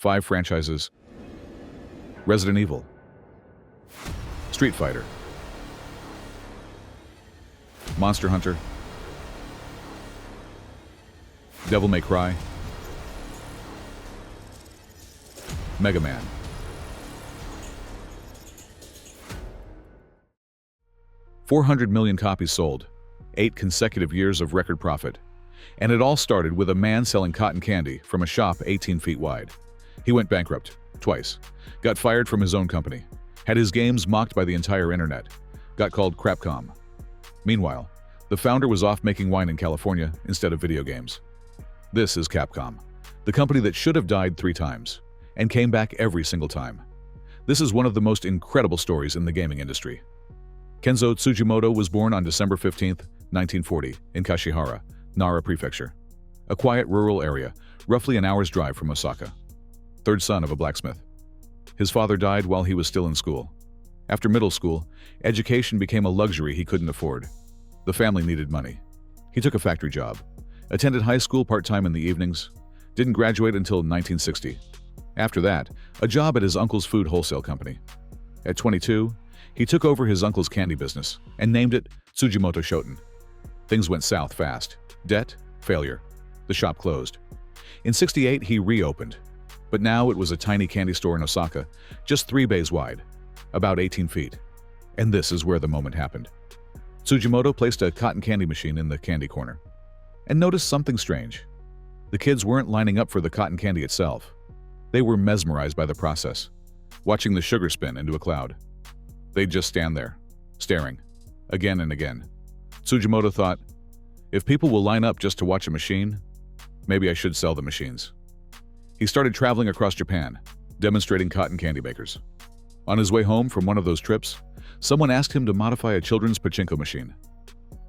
5 franchises: Resident Evil, Street Fighter, Monster Hunter, Devil May Cry, Mega Man. $400 million copies sold, 8 consecutive years of record profit. And it all started with a man selling cotton candy from a shop 18 feet wide. He went bankrupt, twice, got fired from his own company, had his games mocked by the entire internet, got called Crapcom. Meanwhile, the founder was off making wine in California instead of video games. This is Capcom, the company that should have died 3 times, and came back every single time. This is one of the most incredible stories in the gaming industry. Kenzo Tsujimoto was born on December 15, 1940, in Kashihara, Nara Prefecture, a quiet rural area, roughly an hour's drive from Osaka. Third son of a blacksmith. His father died while he was still in school. After middle school, education became a luxury he couldn't afford. The family needed money. He took a factory job, attended high school part-time in the evenings, didn't graduate until 1960. After that, a job at his uncle's food wholesale company. At 22, he took over his uncle's candy business and named it Tsujimoto Shoten. Things went south fast. Debt, failure. The shop closed. In '68, he reopened, but now it was a tiny candy store in Osaka, just 3 bays wide, about 18 feet. And this is where the moment happened. Tsujimoto placed a cotton candy machine in the candy corner and noticed something strange. The kids weren't lining up for the cotton candy itself. They were mesmerized by the process, watching the sugar spin into a cloud. They'd just stand there, staring, again and again. Tsujimoto thought, if people will line up just to watch a machine, maybe I should sell the machines. He started traveling across Japan, demonstrating cotton candy makers. On his way home from one of those trips, someone asked him to modify a children's pachinko machine.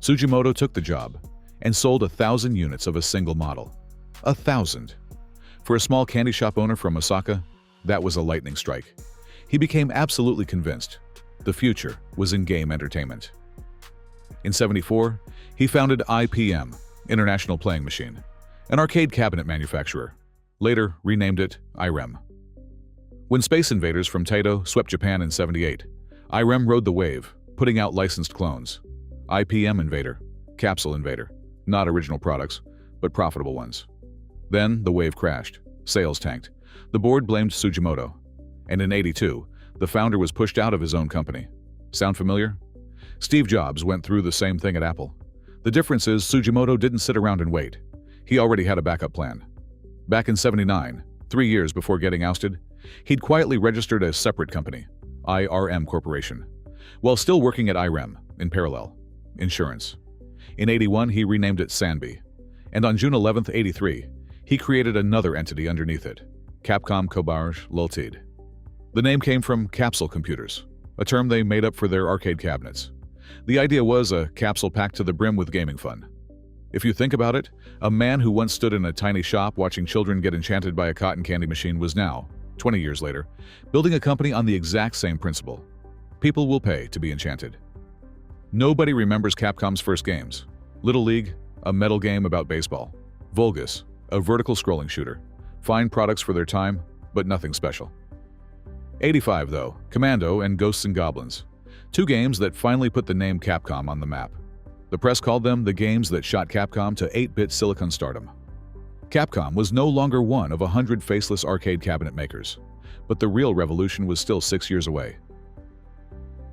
Tsujimoto took the job and sold 1,000 units of a single model. 1,000! For a small candy shop owner from Osaka, that was a lightning strike. He became absolutely convinced the future was in game entertainment. In '74, he founded IPM, International Playing Machine, an arcade cabinet manufacturer, later renamed it IREM. When Space Invaders from Taito swept Japan in '78, IREM rode the wave, putting out licensed clones. IPM Invader, Capsule Invader, not original products, but profitable ones. Then the wave crashed, sales tanked. The board blamed Tsujimoto, and in '82, the founder was pushed out of his own company. Sound familiar? Steve Jobs went through the same thing at Apple. The difference is Tsujimoto didn't sit around and wait. He already had a backup plan. Back in '79, 3 years before getting ousted, he'd quietly registered a separate company, IRM Corporation, while still working at IREM in parallel, insurance. In '81, he renamed it Sanbi, and on June 11, '83, he created another entity underneath it, Capcom Cobarge Ltd. The name came from capsule computers, a term they made up for their arcade cabinets. The idea was a capsule packed to the brim with gaming fun. If you think about it, a man who once stood in a tiny shop watching children get enchanted by a cotton candy machine was now, 20 years later, building a company on the exact same principle. People will pay to be enchanted. Nobody remembers Capcom's first games. Little League, a metal game about baseball. Vulgus, a vertical scrolling shooter. Fine products for their time, but nothing special. '85 though, Commando and Ghosts and Goblins. 2 games that finally put the name Capcom on the map. The press called them the games that shot Capcom to 8-bit silicon stardom. Capcom was no longer one of 100 faceless arcade cabinet makers, but the real revolution was still 6 years away.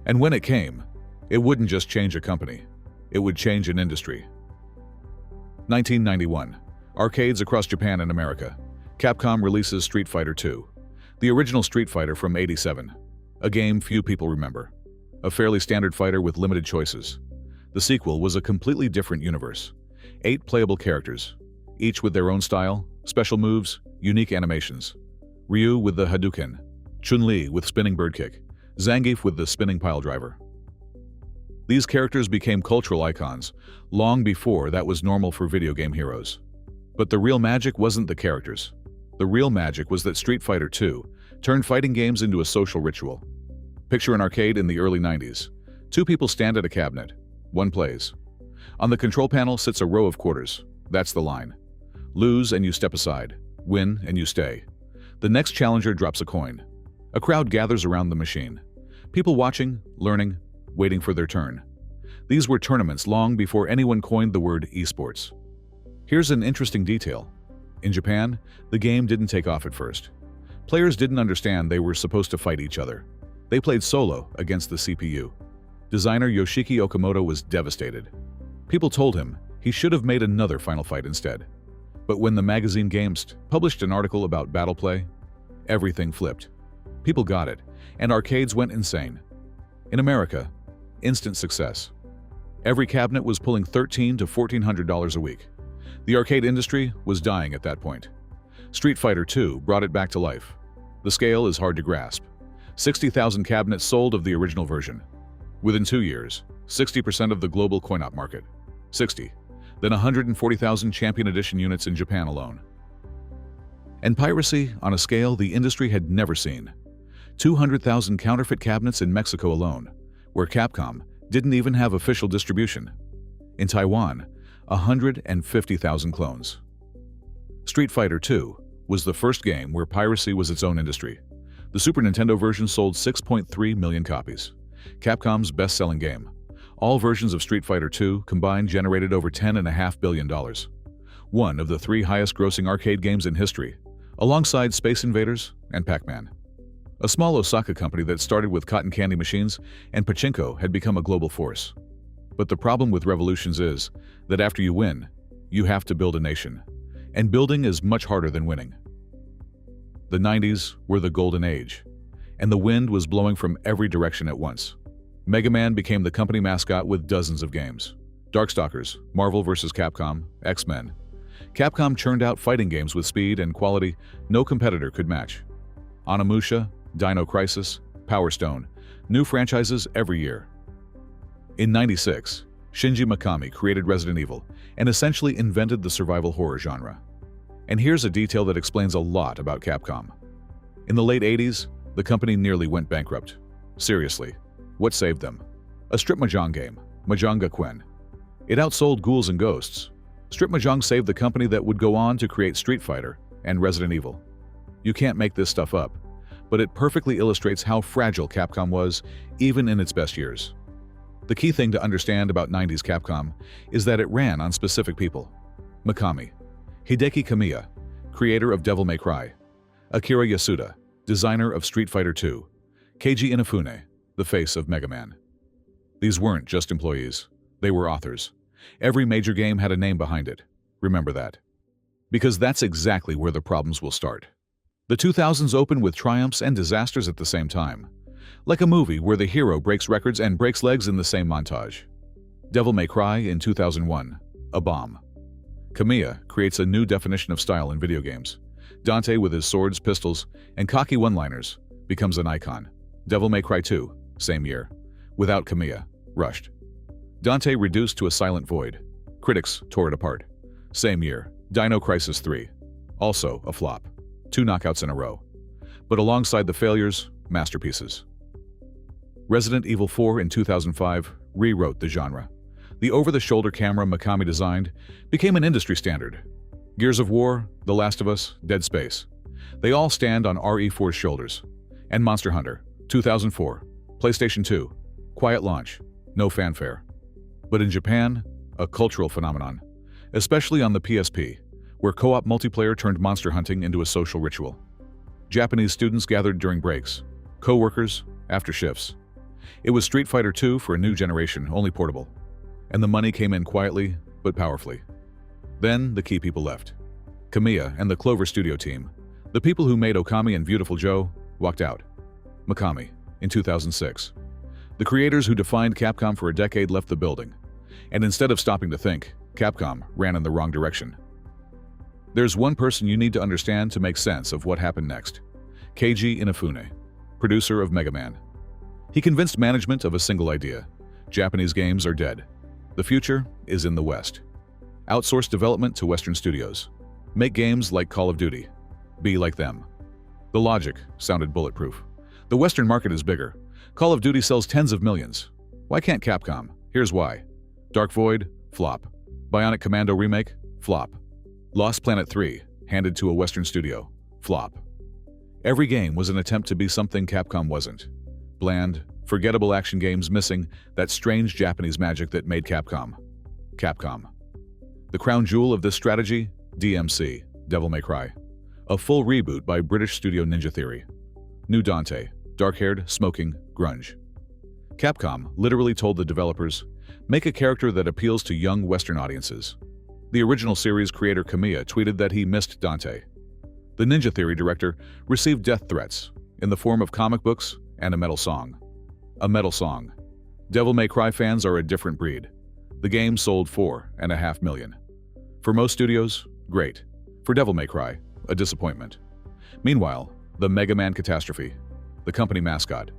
And when it came, it wouldn't just change a company, it would change an industry. 1991, arcades across Japan and America. Capcom releases Street Fighter II, the original Street Fighter from '87, a game few people remember. A fairly standard fighter with limited choices. The sequel was a completely different universe. 8 playable characters, each with their own style, special moves, unique animations. Ryu with the Hadouken, Chun-Li with spinning bird kick, Zangief with the spinning pile driver. These characters became cultural icons long before that was normal for video game heroes. But the real magic wasn't the characters. The real magic was that Street Fighter II turned fighting games into a social ritual. Picture an arcade in the early '90s. 2 people stand at a cabinet. One plays. On the control panel sits a row of quarters. That's the line. Lose and you step aside. Win and you stay. The next challenger drops a coin. A crowd gathers around the machine. People watching, learning, waiting for their turn. These were tournaments long before anyone coined the word esports. Here's an interesting detail. In Japan, the game didn't take off at first. Players didn't understand they were supposed to fight each other. They played solo against the CPU. Designer Yoshiki Okamoto was devastated. People told him he should have made another Final Fight instead. But when the magazine Gamest published an article about battle play, everything flipped. People got it, and arcades went insane. In America, instant success. Every cabinet was pulling $1,300 to $1,400 a week. The arcade industry was dying at that point. Street Fighter II brought it back to life. The scale is hard to grasp. 60,000 cabinets sold of the original version. Within 2 years, 60% of the global coin-op market. 60. Then 140,000 Champion Edition units in Japan alone. And piracy on a scale the industry had never seen. 200,000 counterfeit cabinets in Mexico alone, where Capcom didn't even have official distribution. In Taiwan, 150,000 clones. Street Fighter II was the first game where piracy was its own industry. The Super Nintendo version sold 6.3 million copies. Capcom's best-selling game. All versions of Street Fighter II combined generated over $10.5 billion. One of the 3 highest-grossing arcade games in history, alongside Space Invaders and Pac-Man. A small Osaka company that started with cotton candy machines and pachinko had become a global force. But the problem with revolutions is that after you win, you have to build a nation. And building is much harder than winning. The 90s were the golden age, and the wind was blowing from every direction at once. Mega Man became the company mascot with dozens of games. Darkstalkers, Marvel vs. Capcom, X-Men. Capcom churned out fighting games with speed and quality no competitor could match. Onimusha, Dino Crisis, Power Stone, new franchises every year. In '96, Shinji Mikami created Resident Evil and essentially invented the survival horror genre. And here's a detail that explains a lot about Capcom. In the late 80s, the company nearly went bankrupt. Seriously, what saved them? A strip mahjong game, Mahjong Gakuen. It outsold Ghouls and Ghosts. Strip mahjong saved the company that would go on to create Street Fighter and Resident Evil. You can't make this stuff up, but it perfectly illustrates how fragile Capcom was, even in its best years. The key thing to understand about 90s Capcom is that it ran on specific people. Mikami, Hideki Kamiya, creator of Devil May Cry, Akira Yasuda, designer of Street Fighter II, Keiji Inafune, the face of Mega Man. These weren't just employees, they were authors. Every major game had a name behind it. Remember that. Because that's exactly where the problems will start. The 2000s open with triumphs and disasters at the same time. Like a movie where the hero breaks records and breaks legs in the same montage. Devil May Cry in 2001, a bomb. Kamiya creates a new definition of style in video games. Dante with his swords, pistols, and cocky one-liners becomes an icon. Devil May Cry 2, same year. Without Kamiya, rushed. Dante reduced to a silent void. Critics tore it apart. Same year, Dino Crisis 3, also a flop. 2 knockouts in a row. But alongside the failures, masterpieces. Resident Evil 4 in 2005 rewrote the genre. The over-the-shoulder camera Mikami designed became an industry standard. Gears of War, The Last of Us, Dead Space. They all stand on RE4's shoulders. And Monster Hunter, 2004, PlayStation 2, quiet launch, no fanfare. But in Japan, a cultural phenomenon, especially on the PSP, where co-op multiplayer turned monster hunting into a social ritual. Japanese students gathered during breaks, co-workers after shifts. It was Street Fighter II for a new generation, only portable. And the money came in quietly, but powerfully. Then the key people left. Kamiya and the Clover Studio team, the people who made Okami and Beautiful Joe, walked out. Mikami, in 2006. The creators who defined Capcom for a decade left the building. And instead of stopping to think, Capcom ran in the wrong direction. There's one person you need to understand to make sense of what happened next. Keiji Inafune, producer of Mega Man. He convinced management of a single idea. Japanese games are dead. The future is in the West. Outsource development to Western studios. Make games like Call of Duty. Be like them. The logic sounded bulletproof. The Western market is bigger. Call of Duty sells tens of millions. Why can't Capcom? Here's why. Dark Void, flop. Bionic Commando remake, flop. Lost Planet 3, handed to a Western studio, flop. Every game was an attempt to be something Capcom wasn't. Bland, forgettable action games missing that strange Japanese magic that made Capcom. Capcom. The crown jewel of this strategy? DMC, Devil May Cry. A full reboot by British studio Ninja Theory. New Dante, dark-haired, smoking, grunge. Capcom literally told the developers, make a character that appeals to young Western audiences. The original series creator Kamiya tweeted that he missed Dante. The Ninja Theory director received death threats in the form of comic books and a metal song. A metal song. Devil May Cry fans are a different breed. The game sold 4.5 million. For most studios, great. For Devil May Cry, a disappointment. Meanwhile, the Mega Man catastrophe, the company mascot.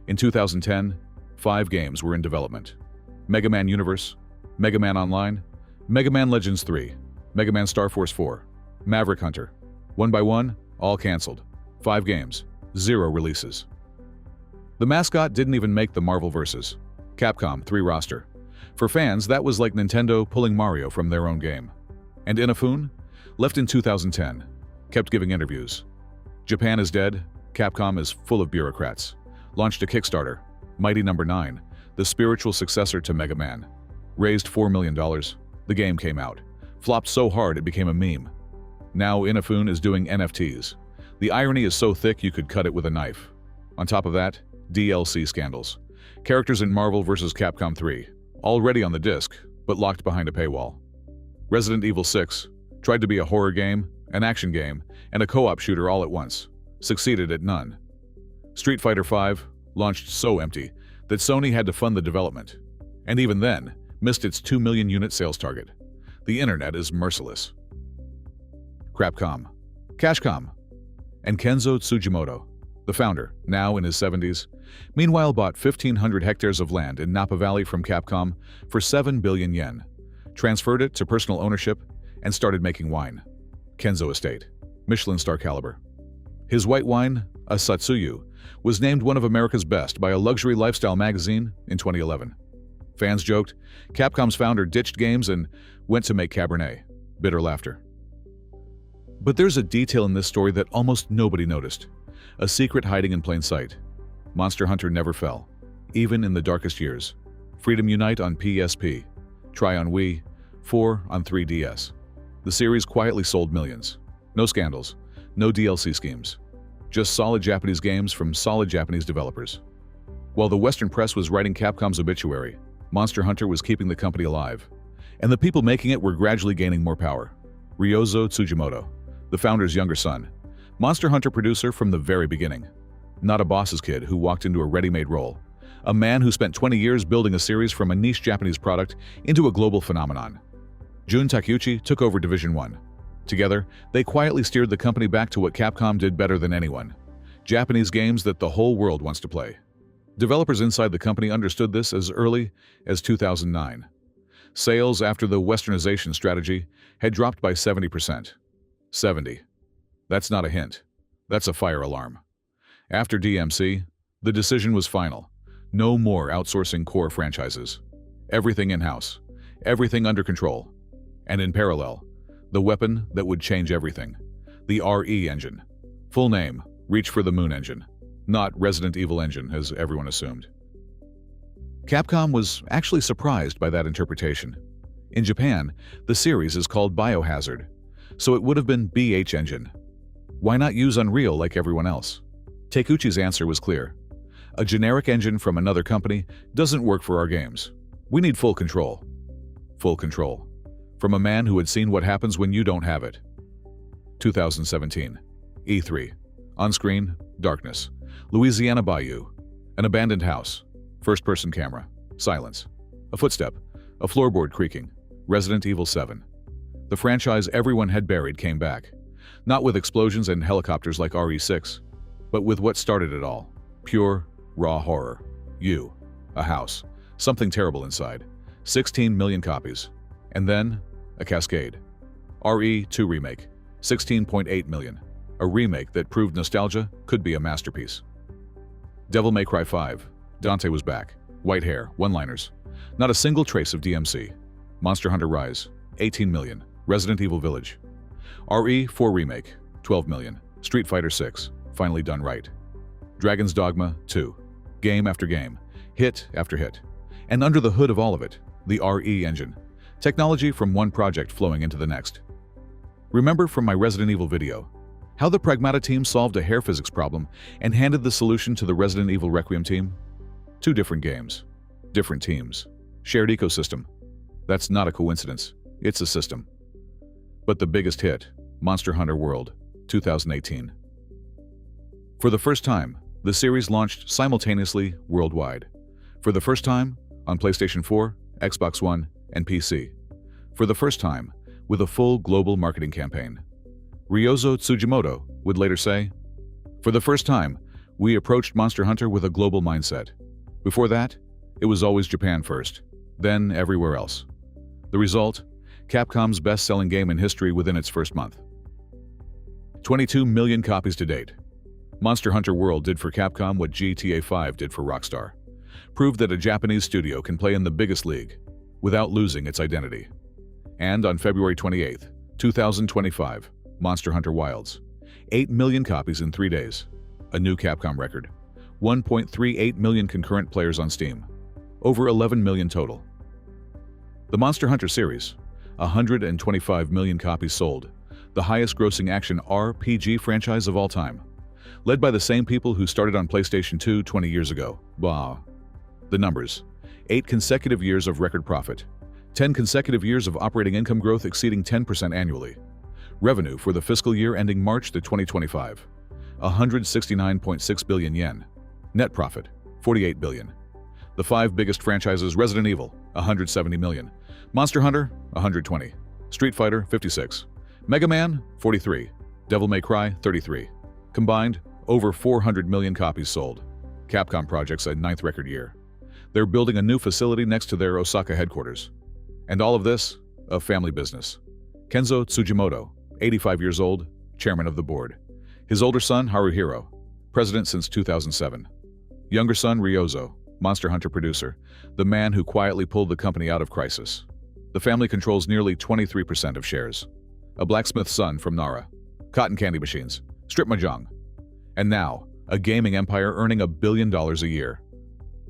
In 2010, 5 games were in development. Mega Man Universe, Mega Man Online, Mega Man Legends 3, Mega Man Star Force 4, Maverick Hunter. One by one, all canceled. 5 games, 0 releases. The mascot didn't even make the Marvel vs. Capcom 3 roster. For fans, that was like Nintendo pulling Mario from their own game. And Inafune, left in 2010, kept giving interviews. Japan is dead, Capcom is full of bureaucrats. Launched a Kickstarter, Mighty No. 9, the spiritual successor to Mega Man. Raised $4 million. The game came out. Flopped so hard it became a meme. Now Inafune is doing NFTs. The irony is so thick you could cut it with a knife. On top of that, DLC scandals. Characters in Marvel vs. Capcom 3, already on the disc, but locked behind a paywall. Resident Evil 6 tried to be a horror game, an action game, and a co-op shooter all at once. Succeeded at none. Street Fighter V launched so empty that Sony had to fund the development, and even then, missed its 2 million unit sales target. The internet is merciless. Crapcom, Cashcom, and Kenzo Tsujimoto, the founder, now in his 70s, meanwhile bought 1,500 hectares of land in Napa Valley from Capcom for 7 billion yen, transferred it to personal ownership, and started making wine. Kenzo Estate, Michelin star caliber. His white wine, a Satsuyu, was named one of America's best by a luxury lifestyle magazine in 2011. Fans joked, Capcom's founder ditched games and went to make Cabernet. Bitter laughter. But there's a detail in this story that almost nobody noticed. A secret hiding in plain sight. Monster Hunter never fell, even in the darkest years. Freedom Unite on PSP, Try on Wii, 4 on 3DS. The series quietly sold millions. No scandals, no DLC schemes. Just solid Japanese games from solid Japanese developers. While the Western press was writing Capcom's obituary, Monster Hunter was keeping the company alive. And the people making it were gradually gaining more power. Ryozo Tsujimoto, the founder's younger son. Monster Hunter producer from the very beginning. Not a boss's kid who walked into a ready-made role. A man who spent 20 years building a series from a niche Japanese product into a global phenomenon. Jun Takeuchi took over Division 1. Together, they quietly steered the company back to what Capcom did better than anyone. Japanese games that the whole world wants to play. Developers inside the company understood this as early as 2009. Sales after the westernization strategy had dropped by 70%. 70. That's not a hint. That's a fire alarm. After DMC, the decision was final. No more outsourcing core franchises. Everything in-house. Everything under control. And in parallel, the weapon that would change everything. The RE engine. Full name, Reach for the Moon engine. Not Resident Evil engine, as everyone assumed. Capcom was actually surprised by that interpretation. In Japan, the series is called Biohazard, so it would have been BH engine. Why not use Unreal like everyone else? Takeuchi's answer was clear. A generic engine from another company doesn't work for our games. We need full control. Full control. From a man who had seen what happens when you don't have it. 2017. E3. On-screen, darkness. Louisiana Bayou. An abandoned house. First-person camera. Silence. A footstep. A floorboard creaking. Resident Evil 7. The franchise everyone had buried came back. Not with explosions and helicopters like RE6, but with what started it all. Pure, raw horror. You. A house. Something terrible inside. 16 million copies. And then, a cascade. RE2 remake. 16.8 million. A remake that proved nostalgia could be a masterpiece. Devil May Cry 5. Dante was back. White hair, one-liners. Not a single trace of DMC. Monster Hunter Rise. 18 million. Resident Evil Village. RE4 remake. 12 million. Street Fighter 6. finally done right. Dragon's Dogma 2. Game after game, hit after hit. And under the hood of all of it, the RE engine. Technology from one project flowing into the next. Remember from my Resident Evil video, how the Pragmata team solved a hair physics problem and handed the solution to the Resident Evil Requiem team? 2 different games, different teams, shared ecosystem. That's not a coincidence, it's a system. But the biggest hit, Monster Hunter World, 2018. For the first time, the series launched simultaneously worldwide. For the first time, on PlayStation 4, Xbox One, and PC. For the first time, with a full global marketing campaign. Ryozo Tsujimoto would later say, "For the first time, we approached Monster Hunter with a global mindset. Before that, it was always Japan first, then everywhere else." The result, Capcom's best-selling game in history within its first month. 22 million copies to date. Monster Hunter World did for Capcom what GTA 5 did for Rockstar. Proved that a Japanese studio can play in the biggest league without losing its identity. And on February 28, 2025, Monster Hunter Wilds. 8 million copies in 3 days. A new Capcom record. 1.38 million concurrent players on Steam. Over 11 million total. The Monster Hunter series. 125 million copies sold. The highest grossing action RPG franchise of all time. Led by the same people who started on PlayStation 2 20 years ago. Blah. The numbers. 8 consecutive years of record profit. 10 consecutive years of operating income growth exceeding 10% annually. Revenue for the fiscal year ending March 2025. 169.6 billion yen. Net profit, 48 billion. The 5 biggest franchises: Resident Evil, 170 million. Monster Hunter, 120. Street Fighter, 56. Mega Man, 43. Devil May Cry, 33. Combined, over 400 million copies sold. Capcom projects a 9th record year. They're building a new facility next to their Osaka headquarters. And all of this, a family business. Kenzo Tsujimoto, 85 years old, chairman of the board. His older son, Haruhiro, president since 2007. Younger son, Ryozo, Monster Hunter producer, the man who quietly pulled the company out of crisis. The family controls nearly 23% of shares. A blacksmith's son from Nara. Cotton candy machines. Strip mahjong. And now, a gaming empire earning $1 billion a year.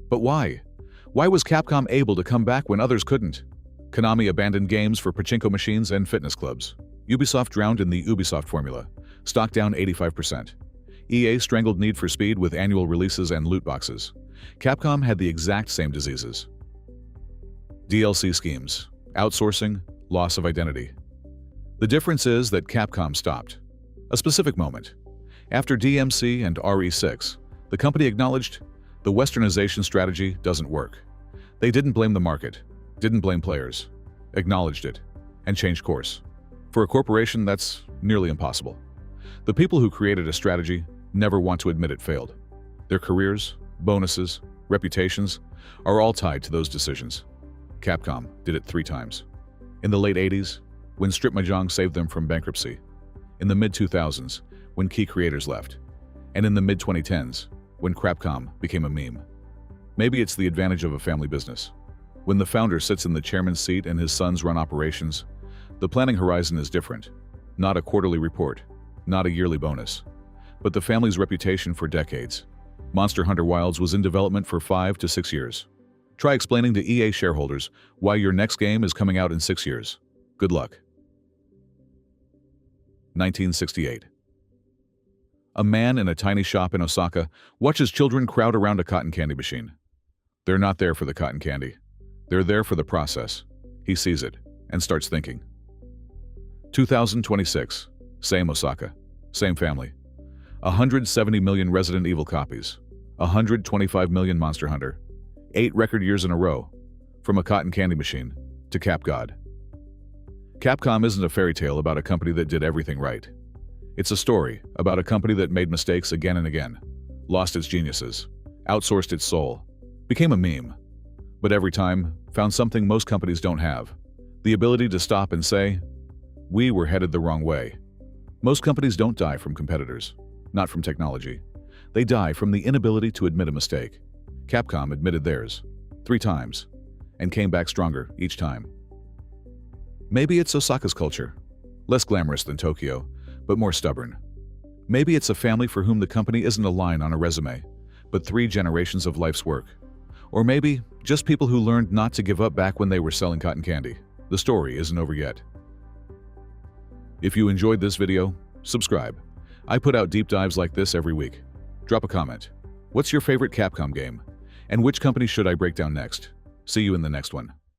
But why? Why was Capcom able to come back when others couldn't? Konami abandoned games for pachinko machines and fitness clubs. Ubisoft drowned in the Ubisoft formula. Stock down 85%. EA strangled Need for Speed with annual releases and loot boxes. Capcom had the exact same diseases. DLC schemes. Outsourcing. Loss of identity. The difference is that Capcom stopped. A specific moment. After DMC and RE6, the company acknowledged the westernization strategy doesn't work. They didn't blame the market, didn't blame players, acknowledged it, and changed course. For a corporation, that's nearly impossible. The people who created a strategy never want to admit it failed. Their careers, bonuses, reputations are all tied to those decisions. Capcom did it 3 times. In the late 80s, when Strip Mahjong saved them from bankruptcy. In the mid-2000s, when key creators left. And in the mid-2010s, when Crapcom became a meme. Maybe it's the advantage of a family business. When the founder sits in the chairman's seat and his sons run operations, the planning horizon is different. Not a quarterly report, not a yearly bonus, but the family's reputation for decades. Monster Hunter Wilds was in development for 5 to 6 years. Try explaining to EA shareholders why your next game is coming out in 6 years. Good luck. 1968. A man in a tiny shop in Osaka watches children crowd around a cotton candy machine. They're not there for the cotton candy. They're there for the process. He sees it and starts thinking. 2026. Same Osaka. Same family. 170 million Resident Evil copies. 125 million Monster Hunter. 8 record years in a row. From a cotton candy machine to CapGod. Capcom isn't a fairy tale about a company that did everything right. It's a story about a company that made mistakes again and again, lost its geniuses, outsourced its soul, became a meme, but every time found something most companies don't have, the ability to stop and say, "We were headed the wrong way." Most companies don't die from competitors, not from technology. They die from the inability to admit a mistake. Capcom admitted theirs 3 times and came back stronger each time. Maybe it's Osaka's culture, less glamorous than Tokyo, but more stubborn. Maybe it's a family for whom the company isn't a line on a resume, but 3 generations of life's work. Or maybe just people who learned not to give up back when they were selling cotton candy. The story isn't over yet. If you enjoyed this video, subscribe. I put out deep dives like this every week. Drop a comment. What's your favorite Capcom game? And which company should I break down next? See you in the next one.